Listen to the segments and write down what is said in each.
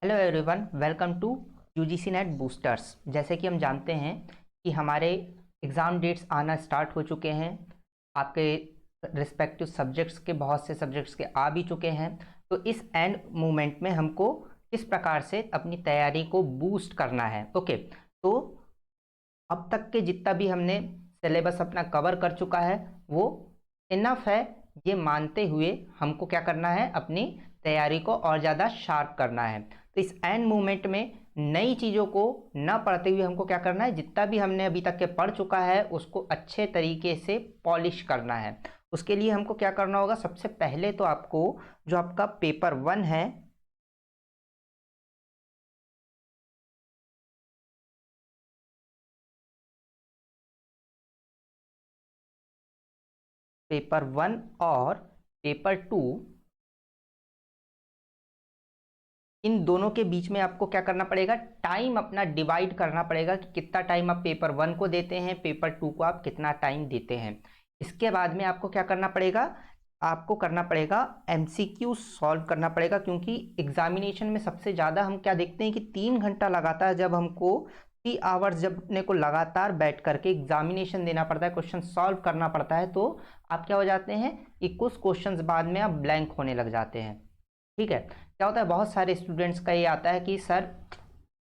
Hello everyone, welcome to UGC NET boosters. जैसे कि हम जानते हैं कि हमारे एग्ज़ाम डेट्स आना स्टार्ट हो चुके हैं। आपके रिस्पेक्टिव सब्जेक्ट्स के बहुत से सब्जेक्ट्स के आ भी चुके हैं। तो इस एंड मोमेंट में हमको किस प्रकार से अपनी तैयारी को बूस्ट करना है। ओके, तो अब तक के जितना भी हमने सिलेबस अपना कवर कर चुका है वो इनफ है, ये मानते हुए हमको क्या करना है, अपनी तैयारी को और ज़्यादा शार्प करना है। तो इस एंड मोमेंट में नई चीज़ों को न पढ़ते हुए हमको क्या करना है, जितना भी हमने अभी तक के पढ़ चुका है उसको अच्छे तरीके से पॉलिश करना है। उसके लिए हमको क्या करना होगा, सबसे पहले तो आपको जो आपका पेपर 1 है, पेपर 1 और पेपर 2, इन दोनों के बीच में आपको क्या करना पड़ेगा, टाइम अपना डिवाइड करना पड़ेगा कि कितना टाइम आप पेपर 1 को देते हैं, पेपर 2 को आप कितना टाइम देते हैं। इसके बाद में आपको क्या करना पड़ेगा, आपको करना पड़ेगा एमसीक्यू सॉल्व करना पड़ेगा। क्योंकि एग्जामिनेशन में सबसे ज़्यादा हम क्या देखते हैं कि 3 घंटा लगातार जब हमको 3 आवर्स जब अपने को लगातार बैठ करके एग्जामिनेशन देना पड़ता है, क्वेश्चन सॉल्व करना पड़ता है, तो आप क्या हो जाते हैं कि कुछ क्वेश्चंस बाद में आप ब्लैंक होने लग जाते हैं। ठीक है, क्या होता है, बहुत सारे स्टूडेंट्स का ये आता है कि सर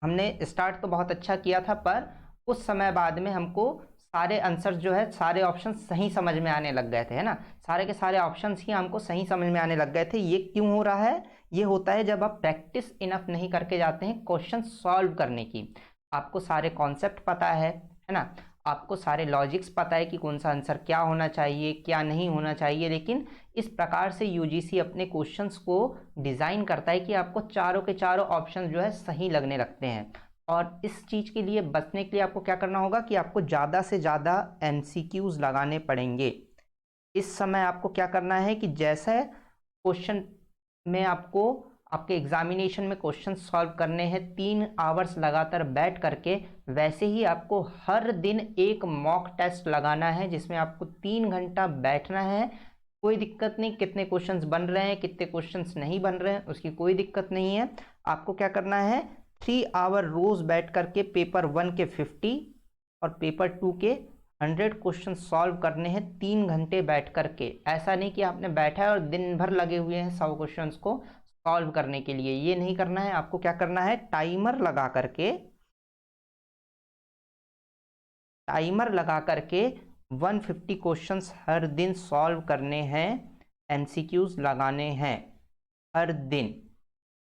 हमने स्टार्ट तो बहुत अच्छा किया था पर कुछ समय बाद में हमको सारे आंसर्स जो है, सारे ऑप्शन सही समझ में आने लग गए थे, है ना, सारे के सारे ऑप्शंस ही हमको सही समझ में आने लग गए थे। ये क्यों हो रहा है, ये होता है जब आप प्रैक्टिस इनफ नहीं करके जाते हैं क्वेश्चन सॉल्व करने की। आपको सारे कॉन्सेप्ट पता है ना, आपको सारे लॉजिक्स पता है कि कौन सा आंसर क्या होना चाहिए क्या नहीं होना चाहिए, लेकिन इस प्रकार से यूजीसी अपने क्वेश्चंस को डिज़ाइन करता है कि आपको चारों के चारों ऑप्शन जो है सही लगने लगते हैं। और इस चीज़ के लिए बचने के लिए आपको क्या करना होगा कि आपको ज़्यादा से ज़्यादा एमसीक्यूज लगाने पड़ेंगे। इस समय आपको क्या करना है कि जैसे क्वेश्चन में आपको आपके एग्जामिनेशन में क्वेश्चन सॉल्व करने हैं 3 आवर्स लगातार बैठ करके, वैसे ही आपको हर दिन एक मॉक टेस्ट लगाना है जिसमें आपको 3 घंटा बैठना है। कोई दिक्कत नहीं कितने क्वेश्चंस बन रहे हैं कितने क्वेश्चंस नहीं बन रहे हैं, उसकी कोई दिक्कत नहीं है। आपको क्या करना है, 3 आवर रोज बैठ करके पेपर 1 के 50 और पेपर 2 के 100 क्वेश्चन सॉल्व करने हैं 3 घंटे बैठ करके। ऐसा नहीं कि आपने बैठा है और दिन भर लगे हुए हैं 100 क्वेश्चंस को सॉल्व करने के लिए, ये नहीं करना है। आपको क्या करना है, टाइमर लगा करके 150 क्वेश्चंस हर दिन सॉल्व करने हैं, एमसीक्यूज लगाने हैं हर दिन।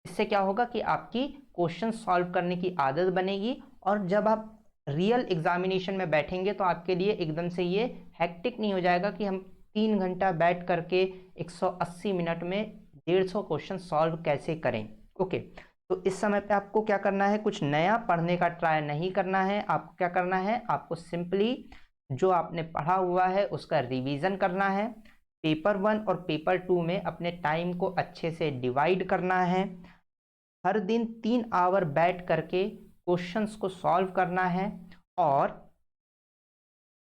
इससे क्या होगा कि आपकी क्वेश्चन सॉल्व करने की आदत बनेगी, और जब आप रियल एग्जामिनेशन में बैठेंगे तो आपके लिए एकदम से ये हैक्टिक नहीं हो जाएगा कि हम 3 घंटा बैठ करके 180 मिनट में 150 क्वेश्चन सॉल्व कैसे करें। ओके, तो इस समय पे आपको क्या करना है, कुछ नया पढ़ने का ट्राई नहीं करना है। आपको क्या करना है, आपको सिंपली जो आपने पढ़ा हुआ है उसका रिवीजन करना है। पेपर 1 और पेपर 2 में अपने टाइम को अच्छे से डिवाइड करना है। हर दिन 3 आवर बैठ करके क्वेश्चंस को सॉल्व करना है। और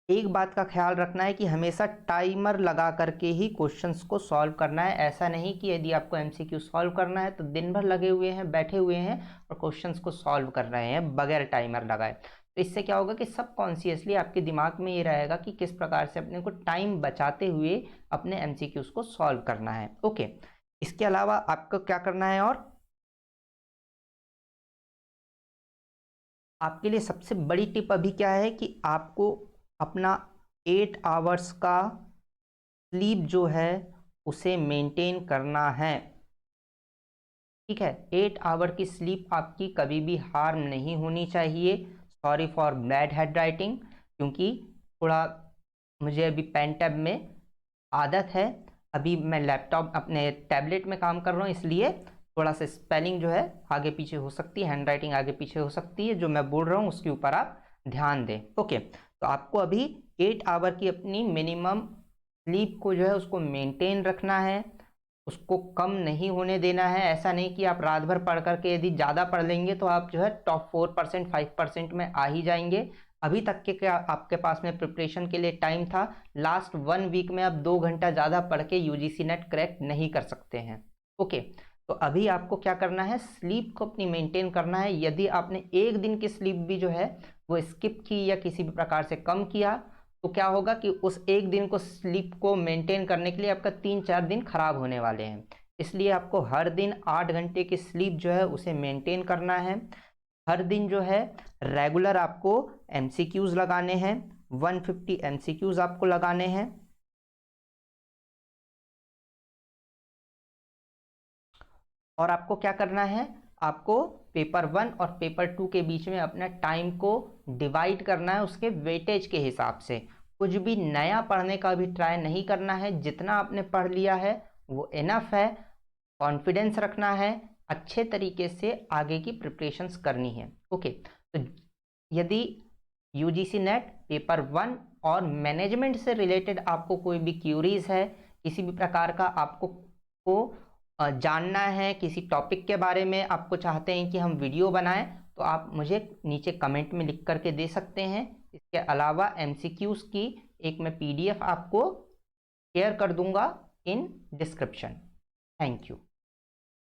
एक बात का ख्याल रखना है कि हमेशा टाइमर लगा करके ही क्वेश्चंस को सॉल्व करना है। ऐसा नहीं कि यदि आपको एमसीक्यू सॉल्व करना है तो दिन भर लगे हुए हैं, बैठे हुए हैं और क्वेश्चंस को सॉल्व कर रहे हैं बगैर टाइमर लगाए। तो इससे क्या होगा कि सबकॉन्शियसली आपके दिमाग में ये रहेगा कि किस प्रकार से अपने को टाइम बचाते हुए अपने एमसीक्यूज को सॉल्व करना है। ओके, इसके अलावा आपको क्या करना है, और आपके लिए सबसे बड़ी टिप अभी क्या है कि आपको अपना 8 आवर्स का स्लीप जो है उसे मेंटेन करना है। ठीक है, 8 आवर की स्लीप आपकी कभी भी हार्म नहीं होनी चाहिए। Sorry for bad hand writing, क्योंकि थोड़ा मुझे अभी पेन टैब में आदत है, अभी मैं लैपटॉप अपने टैबलेट में काम कर रहा हूँ, इसलिए थोड़ा सा स्पेलिंग जो है आगे पीछे हो सकती है, हैंड राइटिंग आगे पीछे हो सकती है। जो मैं बोल रहा हूँ उसके ऊपर आप ध्यान दें। ओके, तो आपको अभी 8 आवर की अपनी मिनिमम स्लीप को जो है उसको मेंटेन रखना है, उसको कम नहीं होने देना है। ऐसा नहीं कि आप रात भर पढ़ करके यदि ज़्यादा पढ़ लेंगे तो आप जो है टॉप 4% 5% में आ ही जाएंगे। अभी तक के क्या आपके पास में प्रिपरेशन के लिए टाइम था, लास्ट 1 वीक में आप 2 घंटा ज़्यादा पढ़ के यूजीसी नेट क्रैक नहीं कर सकते हैं। ओके, तो अभी आपको क्या करना है, स्लीप को अपनी मेंटेन करना है। यदि आपने एक दिन की स्लीप भी जो है वो स्किप की या किसी भी प्रकार से कम किया, तो क्या होगा कि उस एक दिन को स्लीप को मेंटेन करने के लिए आपका 3-4 दिन खराब होने वाले हैं। इसलिए आपको हर दिन 8 घंटे की स्लीप जो है उसे मेंटेन करना है। हर दिन जो है रेगुलर आपको एमसीक्यूज लगाने हैं, 150 एमसीक्यूज आपको लगाने हैं। और आपको क्या करना है, आपको पेपर 1 और पेपर 2 के बीच में अपना टाइम को डिवाइड करना है उसके वेटेज के हिसाब से। कुछ भी नया पढ़ने का भी ट्राई नहीं करना है, जितना आपने पढ़ लिया है वो इनफ है। कॉन्फिडेंस रखना है, अच्छे तरीके से आगे की प्रिपरेशंस करनी है। ओके, तो यदि यूजीसी नेट पेपर 1 और मैनेजमेंट से रिलेटेड आपको कोई भी क्यूरीज है, किसी भी प्रकार का आपको जानना है, किसी टॉपिक के बारे में आपको चाहते हैं कि हम वीडियो बनाएं, तो आप मुझे नीचे कमेंट में लिख करके दे सकते हैं। इसके अलावा एमसीक्यूज की एक मैं पीडीएफ आपको शेयर कर दूंगा इन डिस्क्रिप्शन। Thank you.